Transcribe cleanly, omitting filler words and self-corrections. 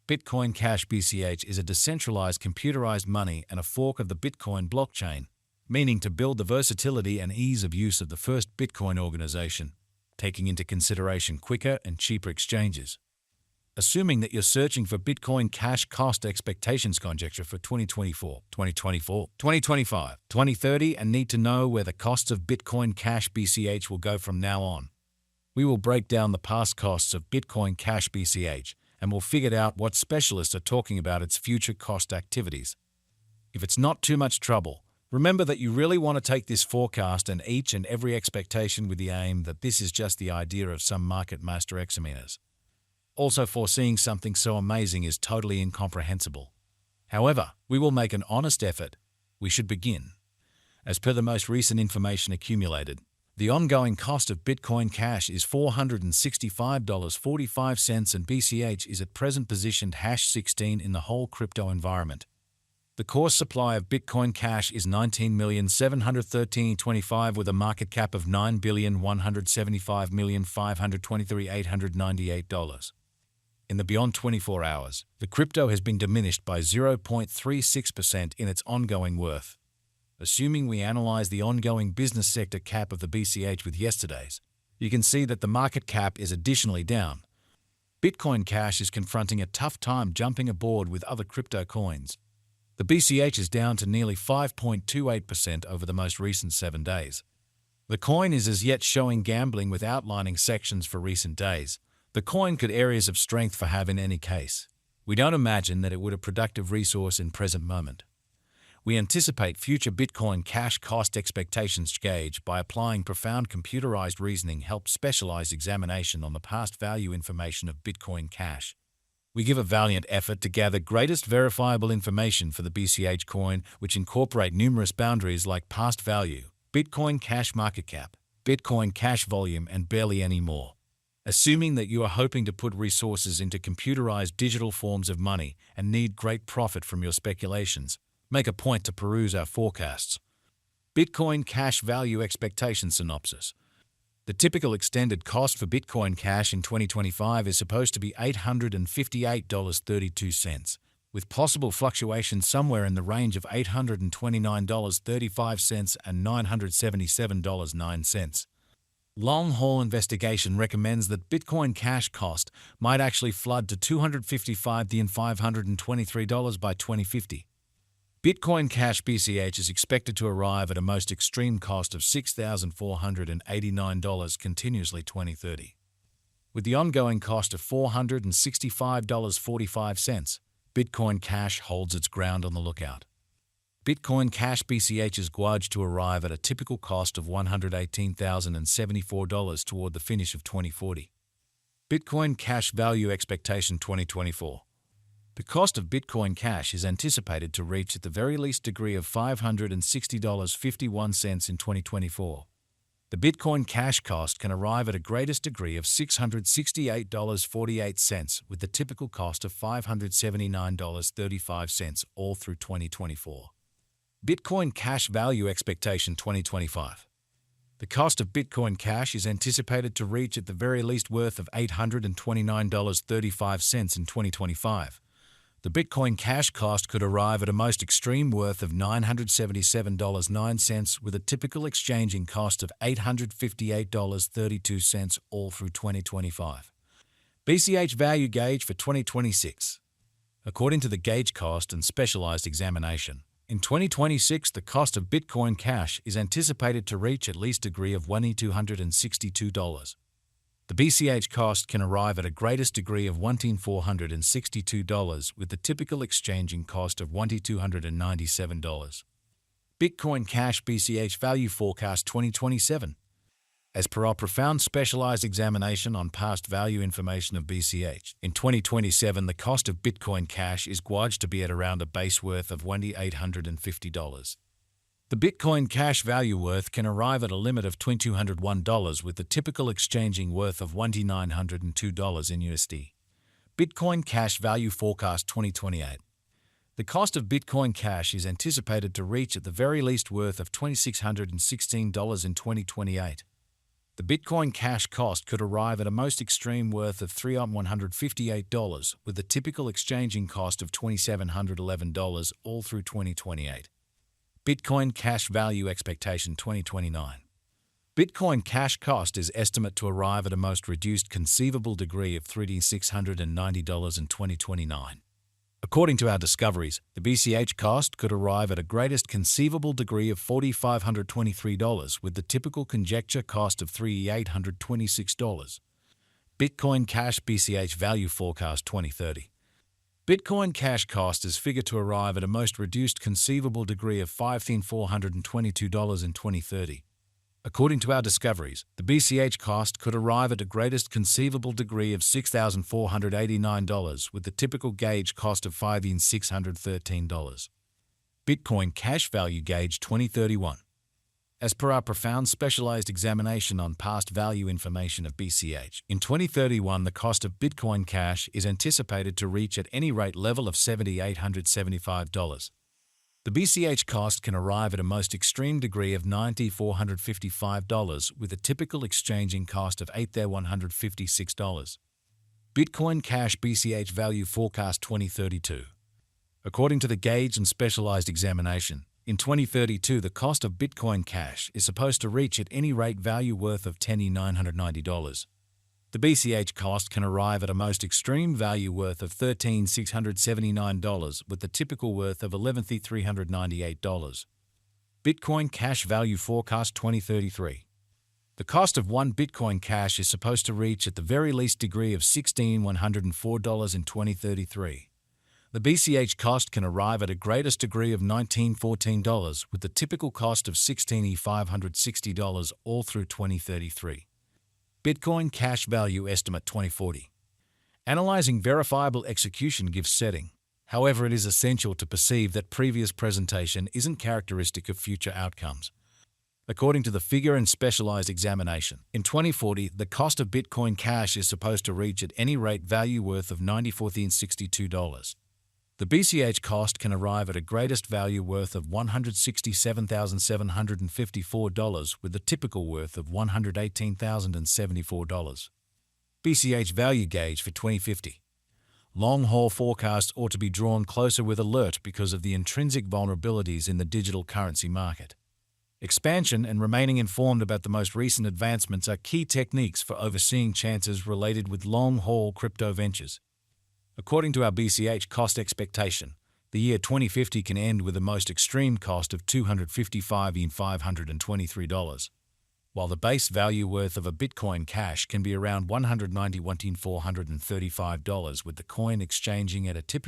Bitcoin Cash BCH is a decentralized computerized money and a fork of the Bitcoin blockchain, meaning to build the versatility and ease of use of the first Bitcoin organization, taking into consideration quicker and cheaper exchanges. Assuming that you're searching for Bitcoin Cash cost expectations conjecture for 2024, 2025, 2030 and need to know where the costs of Bitcoin Cash BCH will go from now on. We will break down the past costs of Bitcoin Cash BCH and we'll figure out what specialists are talking about its future cost activities. If it's not too much trouble, remember that you really want to take this forecast and each and every expectation with the aim that this is just the idea of some market master examiners. Also, foreseeing something so amazing is totally incomprehensible. However, we will make an honest effort. We should begin. As per the most recent information accumulated, the ongoing cost of Bitcoin Cash is $465.45 and BCH is at present positioned #16 in the whole crypto environment. The core supply of Bitcoin Cash is 19,713.25 with a market cap of $9,175,523,898. In the beyond 24 hours, the crypto has been diminished by 0.36% in its ongoing worth. Assuming we analyze the ongoing business sector cap of the BCH with yesterday's, you can see that the market cap is additionally down. Bitcoin Cash is confronting a tough time jumping aboard with other crypto coins. The BCH is down to nearly 5.28% over the most recent 7 days. The coin is as yet showing gambling with outlining sections for recent days. The coin could areas of strength for have in any case. We don't imagine that it would a productive resource in present moment. We anticipate future Bitcoin Cash cost expectations gauge by applying profound computerized reasoning help specialized examination on the past value information of Bitcoin Cash. We give a valiant effort to gather greatest verifiable information for the BCH coin, which incorporate numerous boundaries like past value, Bitcoin Cash market cap, Bitcoin Cash volume, and barely any more. Assuming that you are hoping to put resources into computerized digital forms of money and need great profit from your speculations, make a point to peruse our forecasts. Bitcoin Cash value expectation synopsis. The typical extended cost for Bitcoin Cash in 2025 is supposed to be $858.32, with possible fluctuations somewhere in the range of $829.35 and $977.09. Long-haul investigation recommends that Bitcoin Cash cost might actually flood to $255,523 by 2050. Bitcoin Cash BCH is expected to arrive at a most extreme cost of $6,489 continuously 2030. With the ongoing cost of $465.45, Bitcoin Cash holds its ground on the lookout. Bitcoin Cash BCH is gauged to arrive at a typical cost of $118,074 toward the finish of 2040. Bitcoin Cash value expectation 2024. The cost of Bitcoin Cash is anticipated to reach at the very least degree of $560.51 in 2024. The Bitcoin Cash cost can arrive at a greatest degree of $668.48 with the typical cost of $579.35 all through 2024. Bitcoin Cash value expectation 2025. The cost of Bitcoin Cash is anticipated to reach at the very least worth of $829.35 in 2025. The Bitcoin Cash cost could arrive at a most extreme worth of $977.09 with a typical exchanging cost of $858.32 all through 2025. BCH value gauge for 2026. According to the gauge cost and specialized examination, in 2026 the cost of Bitcoin Cash is anticipated to reach at least degree of $1,262. The BCH cost can arrive at a greatest degree of $1,462 with the typical exchanging cost of $1,297. Bitcoin Cash BCH value forecast 2027. As per our profound specialized examination on past value information of BCH, in 2027 the cost of Bitcoin Cash is gauged to be at around a base worth of $1,850. The Bitcoin Cash value worth can arrive at a limit of $2,201 with the typical exchanging worth of $1,902 in USD. Bitcoin Cash value forecast 2028. The cost of Bitcoin Cash is anticipated to reach at the very least worth of $2,616 in 2028. The Bitcoin Cash cost could arrive at a most extreme worth of $3,158, with the typical exchanging cost of $2,711 all through 2028. Bitcoin Cash Value Expectation 2029. Bitcoin Cash cost is estimate to arrive at a most reduced conceivable degree of $3,690 in 2029. According to our discoveries, the BCH cost could arrive at a greatest conceivable degree of $4,523, with the typical conjecture cost of $3,826. Bitcoin Cash BCH Value Forecast 2030. Bitcoin Cash cost is figured to arrive at a most reduced conceivable degree of $5,422 in 2030. According to our discoveries, the BCH cost could arrive at a greatest conceivable degree of $6,489, with the typical gauge cost of $5,613. Bitcoin Cash Value Gauge 2031. As per our profound specialized examination on past value information of BCH, in 2031 the cost of Bitcoin Cash is anticipated to reach at any rate level of $7,875. The BCH cost can arrive at a most extreme degree of $9,455, with a typical exchanging cost of $8,156. Bitcoin Cash BCH Value Forecast 2032. According to the gauge and specialized examination, in 2032 the cost of Bitcoin Cash is supposed to reach at any rate value worth of $10,990. The BCH cost can arrive at a most extreme value worth of $13,679, with the typical worth of $11,398. Bitcoin Cash Value Forecast 2033. The cost of one Bitcoin Cash is supposed to reach at the very least degree of $16,104 in 2033. The BCH cost can arrive at a greatest degree of $19,014, with the typical cost of $16,560 all through 2033. Bitcoin Cash Value Estimate 2040. Analyzing verifiable execution gives setting. However, it is essential to perceive that previous presentation isn't characteristic of future outcomes. According to the figure and specialized examination, in 2040, the cost of Bitcoin Cash is supposed to reach at any rate value worth of $94,062. The BCH cost can arrive at a greatest value worth of $167,754, with the typical worth of $118,074. BCH Value Gauge for 2050. Long-haul forecasts ought to be drawn closer with alert because of the intrinsic vulnerabilities in the digital currency market. Expansion and remaining informed about the most recent advancements are key techniques for overseeing chances related with long-haul crypto ventures. According to our BCH cost expectation, the year 2050 can end with the most extreme cost of $255,523, while the base value worth of a Bitcoin Cash can be around $191,435, with the coin exchanging at a typical